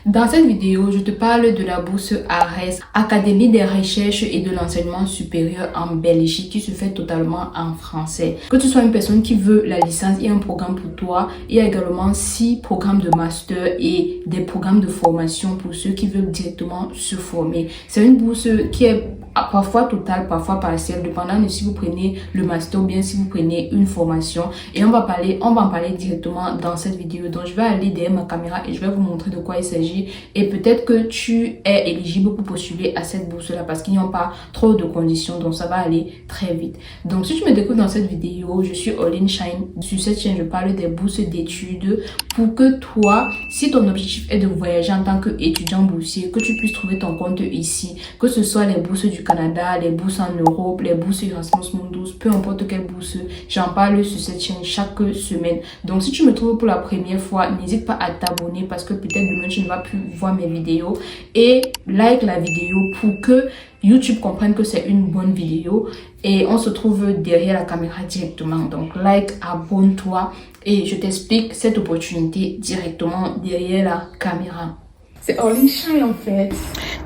Dans cette vidéo, je te parle de la bourse ARES, Académie des recherches et de l'enseignement supérieur en Belgique, qui se fait totalement en français. Que tu sois une personne qui veut la licence, il y a un programme pour toi. Il y a également 6 programmes de master et des programmes de formation pour ceux qui veulent directement se former. C'est une bourse qui est parfois totale, parfois partielle, dépendant de si vous prenez le master ou bien si vous prenez une formation. Et on va en parler directement dans cette vidéo. Donc je vais aller derrière ma caméra et je vais vous montrer de quoi il s'agit. Et peut-être que tu es éligible pour postuler à cette bourse-là parce qu'il n'y a pas trop de conditions. Donc ça va aller très vite. Donc si tu me découvres dans cette vidéo, je suis Olin Shine. Sur cette chaîne, je parle des bourses d'études pour que toi, si ton objectif est de voyager en tant qu'étudiant boursier, que tu puisses trouver ton compte ici. Que ce soit les bourses du Canada, les bourses en Europe, les bourses Erasmus Mundus, peu importe quelle bourse, j'en parle sur cette chaîne chaque semaine. Donc si tu me trouves pour la première fois, n'hésite pas à t'abonner parce que peut-être demain tu ne vas plus voir mes vidéos, et like la vidéo pour que YouTube comprenne que c'est une bonne vidéo. Et on se trouve derrière la caméra directement. Donc like, abonne-toi et je t'explique cette opportunité directement derrière la caméra. C'est Olin Shine en fait.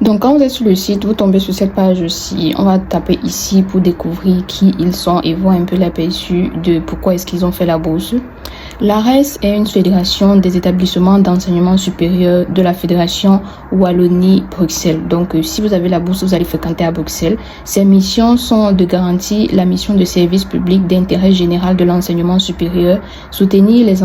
Donc quand vous êtes sur le site, vous tombez sur cette page aussi. On va taper ici pour découvrir qui ils sont et voir un peu l'aperçu de pourquoi est-ce qu'ils ont fait la bourse. L'ARES est une fédération des établissements d'enseignement supérieur de la fédération Wallonie-Bruxelles. Donc si vous avez la bourse, vous allez fréquenter à Bruxelles. Ses missions sont de garantir la mission de service public d'intérêt général de l'enseignement supérieur, soutenir les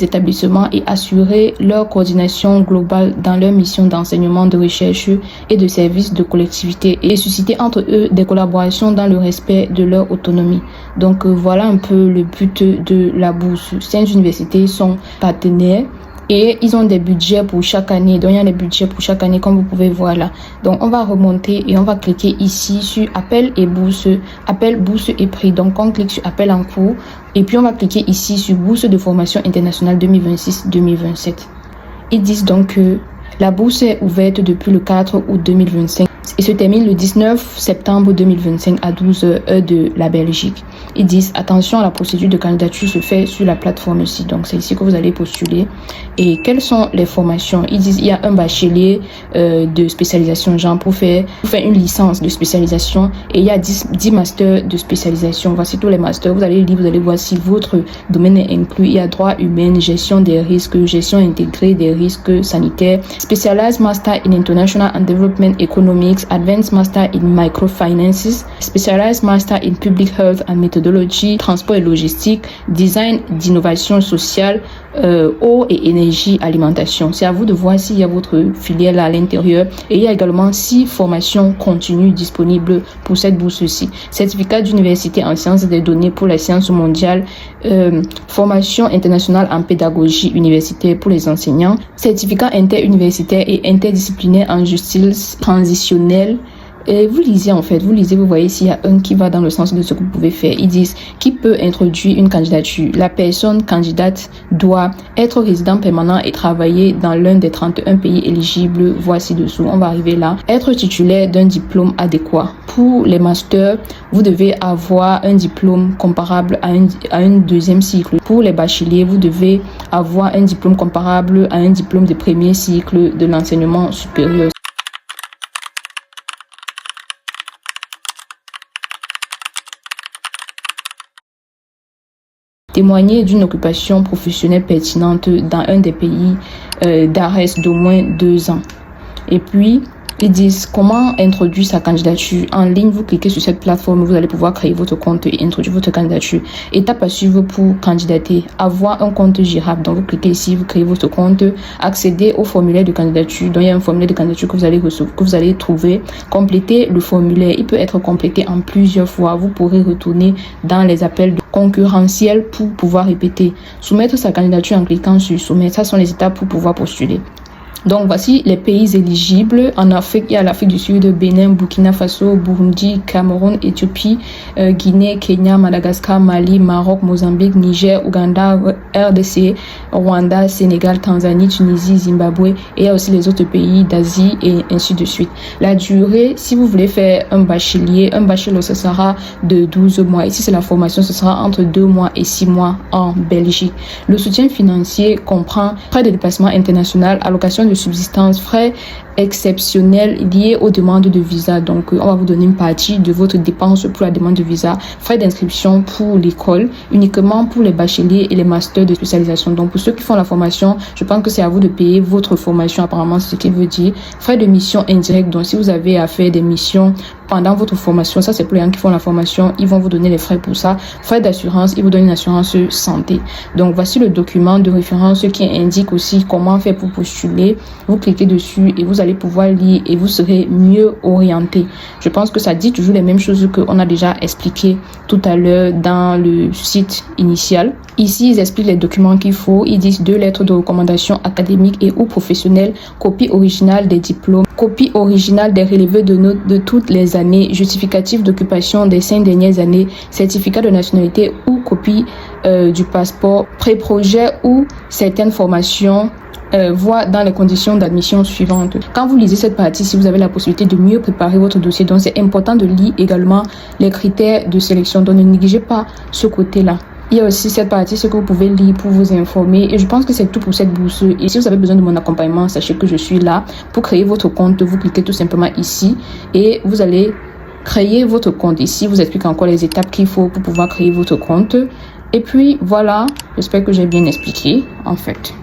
établissements et assurer leur coordination globale dans leur mission d'enseignement, de recherche et de service de collectivité et susciter entre eux des collaborations dans le respect de leur autonomie. Donc voilà un peu le but de la bourse. Ces universités sont partenaires et ils ont des budgets pour chaque année. Donc il y a des budgets pour chaque année comme vous pouvez voir là. Donc on va remonter et on va cliquer ici sur appel et bourse, appel, bourse et prix. Donc on clique sur appel en cours et puis on va cliquer ici sur bourse de formation internationale 2026-2027. Ils disent donc que la bourse est ouverte depuis le 4 août 2025 et se termine le 19 septembre 2025 à 12h heure de la Belgique. Ils disent attention, la procédure de candidature se fait sur la plateforme ici. Donc c'est ici que vous allez postuler. Et quelles sont les formations? Ils disent il y a un bachelier de spécialisation, genre pour faire une licence de spécialisation, et il y a 10 masters de spécialisation. Voici tous les masters. Vous allez lire, vous allez voir si votre domaine est inclus. Il y a droit humain, gestion des risques, gestion intégrée des risques sanitaires, Specialized Master in International and Development Economics, Advanced Master in Microfinances, Specialized Master in Public Health and Methodology, Transport et Logistique, Design d'innovation sociale, eau et énergie, alimentation. C'est à vous de voir s'il y a votre filière là à l'intérieur. Et il y a également 6 formations continues disponibles pour cette bourse-ci. Certificat d'université en sciences des données pour la science mondiale, formation internationale en pédagogie universitaire pour les enseignants, certificat interuniversitaire et interdisciplinaire en justice transitionnelle. Et vous lisez, vous voyez s'il y a un qui va dans le sens de ce que vous pouvez faire. Ils disent qui peut introduire une candidature. La personne candidate doit être résident permanent et travailler dans l'un des 31 pays éligibles. Voici dessous, on va arriver là. Être titulaire d'un diplôme adéquat. Pour les masters, vous devez avoir un diplôme comparable à un deuxième cycle. Pour les bacheliers, vous devez avoir un diplôme comparable à un diplôme de premier cycle de l'enseignement supérieur. Témoigner d'une occupation professionnelle pertinente dans un des pays d'ARES d'au moins 2 ans. Et puis, ils disent comment introduire sa candidature en ligne. Vous cliquez sur cette plateforme, vous allez pouvoir créer votre compte et introduire votre candidature. Étape à suivre pour candidater: avoir un compte gérable. Donc vous cliquez ici, vous créez votre compte, accéder au formulaire de candidature. Donc il y a un formulaire de candidature que vous allez recevoir, que vous allez trouver. Compléter le formulaire, il peut être complété en plusieurs fois. Vous pourrez retourner dans les appels concurrentiels pour pouvoir répéter. Soumettre sa candidature en cliquant sur soumettre. Ça sont les étapes pour pouvoir postuler. Donc voici les pays éligibles. En Afrique, il y a l'Afrique du Sud, Bénin, Burkina Faso, Burundi, Cameroun, Éthiopie, Guinée, Kenya, Madagascar, Mali, Maroc, Mozambique, Niger, Ouganda, RDC, Rwanda, Sénégal, Tanzanie, Tunisie, Zimbabwe, et il y a aussi les autres pays d'Asie et ainsi de suite. La durée, si vous voulez faire un bachelor, ce sera de 12 mois. Ici, c'est la formation, ce sera entre 2 mois et 6 mois en Belgique. Le soutien financier comprend frais de déplacement international, allocation de subsistance, frais exceptionnels liés aux demandes de visa. Donc, on va vous donner une partie de votre dépense pour la demande de visa, frais d'inscription pour l'école, uniquement pour les bacheliers et les masters de spécialisation. Donc, pour ceux qui font la formation, je pense que c'est à vous de payer votre formation, apparemment, c'est ce qu'il veut dire. Frais de mission indirects. Donc, si vous avez à faire des missions pendant votre formation, ça c'est pour les gens qui font la formation, ils vont vous donner les frais pour ça. Frais d'assurance, ils vous donnent une assurance santé. Donc, voici le document de référence qui indique aussi comment faire pour postuler. Vous cliquez dessus et vous allez pouvoir lire et vous serez mieux orienté. Je pense que ça dit toujours les mêmes choses qu'on a déjà expliqué tout à l'heure dans le site initial. Ici, ils expliquent les documents qu'il faut. Ils disent 2 lettres de recommandation académiques et ou professionnelles, copie originale des diplômes, copie originale des relevés de notes de toutes les années, justificatif d'occupation des 5 dernières années, certificat de nationalité ou copie du passeport, pré-projet ou certaines formations. Voire dans les conditions d'admission suivantes. Quand vous lisez cette partie, si vous avez la possibilité de mieux préparer votre dossier, donc c'est important de lire également les critères de sélection. Donc ne négligez pas ce côté-là. Il y a aussi cette partie, ce que vous pouvez lire pour vous informer. Et je pense que c'est tout pour cette bourse. Et si vous avez besoin de mon accompagnement, sachez que je suis là pour créer votre compte. Vous cliquez tout simplement ici et vous allez créer votre compte. Ici, vous explique encore les étapes qu'il faut pour pouvoir créer votre compte. Et puis voilà, j'espère que j'ai bien expliqué en fait.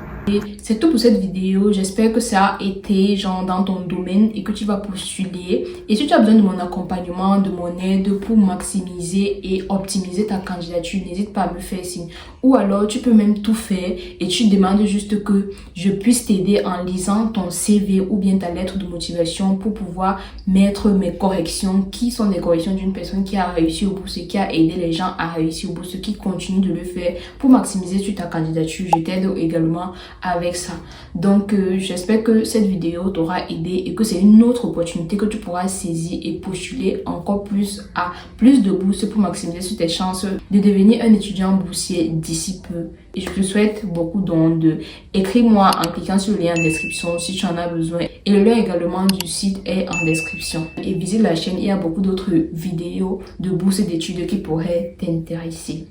C'est tout pour cette vidéo. J'espère que ça a été genre dans ton domaine et que tu vas postuler. Et si tu as besoin de mon accompagnement, de mon aide pour maximiser et optimiser ta candidature, n'hésite pas à me faire signe. Ou alors tu peux même tout faire et tu demandes juste que je puisse t'aider en lisant ton CV ou bien ta lettre de motivation pour pouvoir mettre mes corrections, qui sont les corrections d'une personne qui a réussi au bourse, qui a aidé les gens à réussir au bourse, qui continue de le faire pour maximiser sur ta candidature. Je t'aide également avec ça. Donc j'espère que cette vidéo t'aura aidé et que c'est une autre opportunité que tu pourras saisir et postuler encore plus à plus de bourses pour maximiser sur tes chances de devenir un étudiant boursier d'ici peu. Et je te souhaite beaucoup d'ondes. Écris-moi en cliquant sur le lien en description si tu en as besoin. Et le lien également du site est en description. Et visite la chaîne, il y a beaucoup d'autres vidéos de bourses d'études qui pourraient t'intéresser.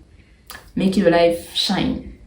Make your life shine.